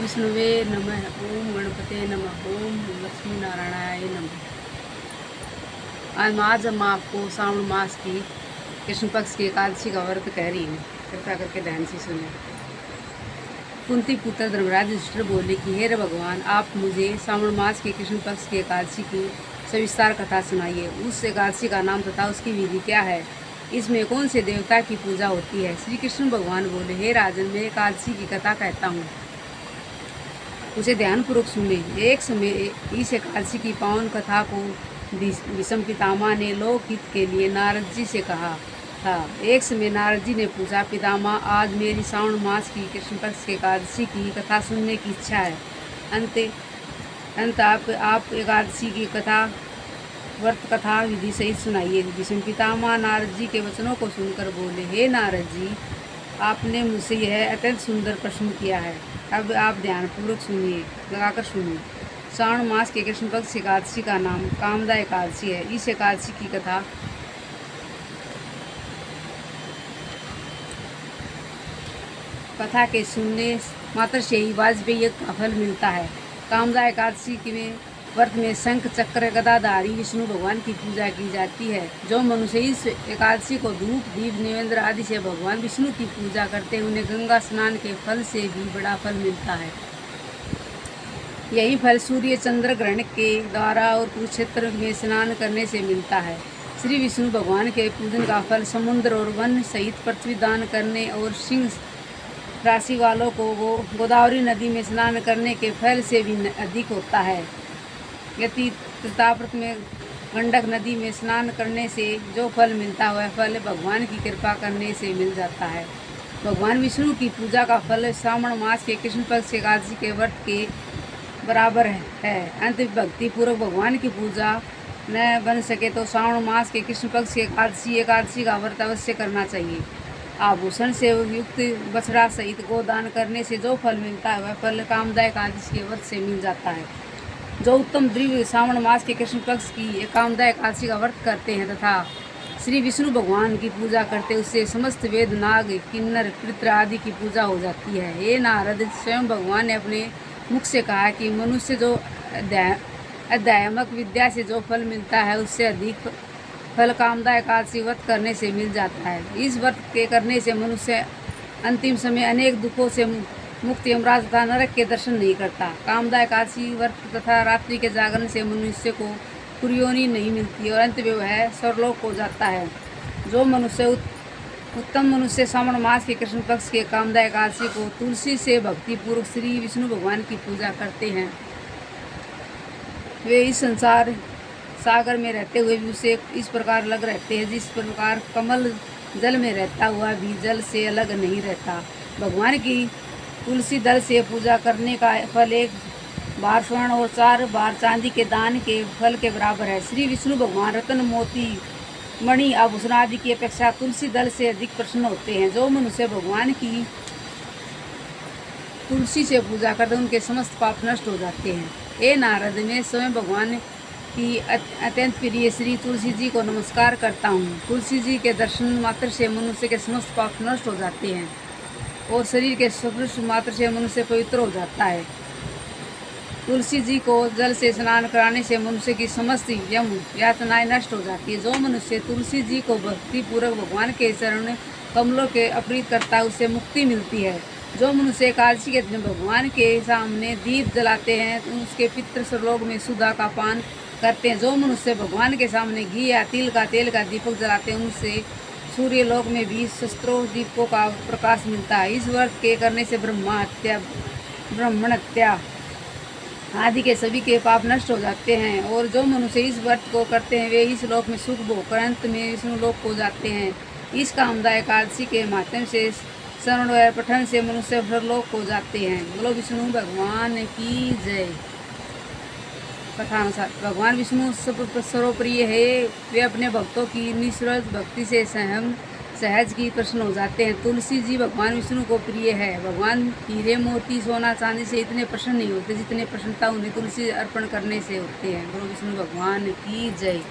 विष्णुवे नमः। ओम गणपते नमः। ओम लक्ष्मी नारायणाय नमः। आज हम आपको श्रावण मास की कृष्ण पक्ष की एकादशी का व्रत कह रही हूँ। कृपया करके ध्यान से सुने। कुंती पुत्र धर्मराज युधिष्ठिर बोले कि हे भगवान, आप मुझे श्रावण मास के कृष्ण पक्ष की एकादशी की सविस्तार कथा सुनाइए। उस एकादशी का नाम तथा उसकी विधि क्या है, इसमें कौन से देवता की पूजा होती है। श्री कृष्ण भगवान बोले, हे राजन, मैं एकादशी की कथा कहता हूँ, उसे ध्यानपूर्वक सुने। एक समय इस एकादशी की पावन कथा को भीष्म पितामह ने लोकहित के लिए नारद जी से कहा था। एक समय नारद जी ने पूछा, पितामह, आज मेरी श्रावण मास की कृष्ण पक्ष की एकादशी की कथा सुनने की इच्छा है। अंत आप एकादशी की कथा व्रत कथा विधि सहित सुनाइए। भीष्म पितामह नारद जी के वचनों को सुनकर बोले, हे नारद जी, आपने मुझसे यह अत्यंत सुंदर प्रश्न किया है। अब आप ध्यानपूर्वक सुनिए, लगाकर सुनिए। श्रावण मास के कृष्ण पक्ष एकादशी का नाम कामदा एकादशी है। इस एकादशी की कथा के सुनने मात्र से ही वाजपेयी का फल मिलता है। कामदा एकादशी में व्रत में शंख चक्र गदाधारी विष्णु भगवान की पूजा की जाती है। जो मनुष्य इस एकादशी को धूप दीप निवेद्य आदि से भगवान विष्णु की पूजा करते हैं, उन्हें गंगा स्नान के फल से भी बड़ा फल मिलता है। यही फल सूर्य चंद्र ग्रहण के द्वारा और कुरुक्षेत्र में स्नान करने से मिलता है। श्री विष्णु भगवान के पूजन का फल समुद्र और वन सहित पृथ्वी दान करने और सिंह राशि वालों को गोदावरी नदी में स्नान करने के फल से भी अधिक होता है। यदि प्रतापव्रत में गंडक नदी में स्नान करने से जो फल मिलता है, वह फल भगवान की कृपा करने से मिल जाता है। भगवान विष्णु की पूजा का फल श्रावण मास के कृष्ण पक्ष एकादशी के व्रत के बराबर है। अंत भक्ति पूर्वक भगवान की पूजा न बन सके तो श्रावण मास के कृष्ण पक्ष एकादशी का व्रत अवश्य करना चाहिए। आभूषण से युक्त बछड़ा सहित गोदान करने से जो फल मिलता है, वह फल कामदा एकादशी के व्रत से मिल जाता है। जो उत्तम द्रव्य श्रावण मास के कृष्ण पक्ष की कामदा एकादशी का व्रत करते हैं तथा श्री विष्णु भगवान की पूजा करते, उससे समस्त वेद नाग किन्नर पितृ आदि की पूजा हो जाती है। हे नारद, स्वयं भगवान ने अपने मुख से कहा कि मनुष्य जो अध्यात्मक विद्या से जो फल मिलता है, उससे अधिक फल कामदा एकादशी व्रत करने से मिल जाता है। इस व्रत के करने से मनुष्य अंतिम समय अनेक दुखों से मुक्त यमराज तथा नरक के दर्शन नहीं करता। कामदा एकादशी व्रत तथा रात्रि के जागरण से मनुष्य को कुर्योनी नहीं मिलती और अंत में वह स्वर्लोक हो जाता है। जो मनुष्य उत्तम मनुष्य श्रावण मास के कृष्ण पक्ष के कामदा एकादशी को तुलसी से भक्ति पूर्वक श्री विष्णु भगवान की पूजा करते हैं, वे इस संसार सागर में रहते हुए भी उसे इस प्रकार अलग रहते हैं जिस प्रकार कमल जल में रहता हुआ भी जल से अलग नहीं रहता। भगवान की तुलसी दल से पूजा करने का फल 1 बार स्वर्ण और 4 बार चांदी के दान के फल के बराबर है। श्री विष्णु भगवान रत्न मोती मणि आभूषण आदि की अपेक्षा तुलसी दल से अधिक प्रसन्न होते हैं। जो मनुष्य भगवान की तुलसी से पूजा करते, उनके समस्त पाप नष्ट हो जाते हैं। हे नारद, मैं स्वयं भगवान की अत्यंत प्रिय श्री तुलसी जी को नमस्कार करता हूँ। तुलसी जी के दर्शन मात्र से मनुष्य के समस्त पाप नष्ट हो जाते हैं और शरीर के स्पर्श मात्र से मनुष्य पवित्र हो जाता है। तुलसी जी को जल से स्नान कराने से मनुष्य की समस्त यम यातनाएं नष्ट हो जाती है। जो मनुष्य तुलसी जी को भक्ति पूर्वक भगवान के चरण कमलों के अपीत करता है, उससे मुक्ति मिलती है। जो मनुष्य एकादशी के दिन भगवान के सामने दीप जलाते हैं, उसके पितृ स्वर्लोक में सुधा का पान करते हैं। जो मनुष्य भगवान के सामने घी या तिल का तेल का दीपक जलाते हैं, उनसे सूर्य लोक में भी शस्त्रों दीपकों का प्रकाश मिलता है। इस व्रत के करने से ब्राह्मण हत्या आदि के सभी के पाप नष्ट हो जाते हैं और जो मनुष्य इस व्रत को करते हैं, वे इस लोक में सुख भोगकर अंत में विष्णु लोक को जाते हैं। इस कामदा एकादशी के माध्यम से श्रवण व पठन से मनुष्य लोक को जाते हैं। बोलो विष्णु भगवान की जय। कथानुसार भगवान विष्णु सर्वप्रिय है। वे अपने भक्तों की निस्वार्थ भक्ति से सहज की प्रसन्न हो जाते हैं। तुलसी जी भगवान विष्णु को प्रिय है। भगवान हीरे मोती सोना चांदी से इतने प्रसन्न नहीं होते जितने प्रसन्नता उन्हें तुलसी अर्पण करने से होते हैं। बोलो विष्णु भगवान की जय।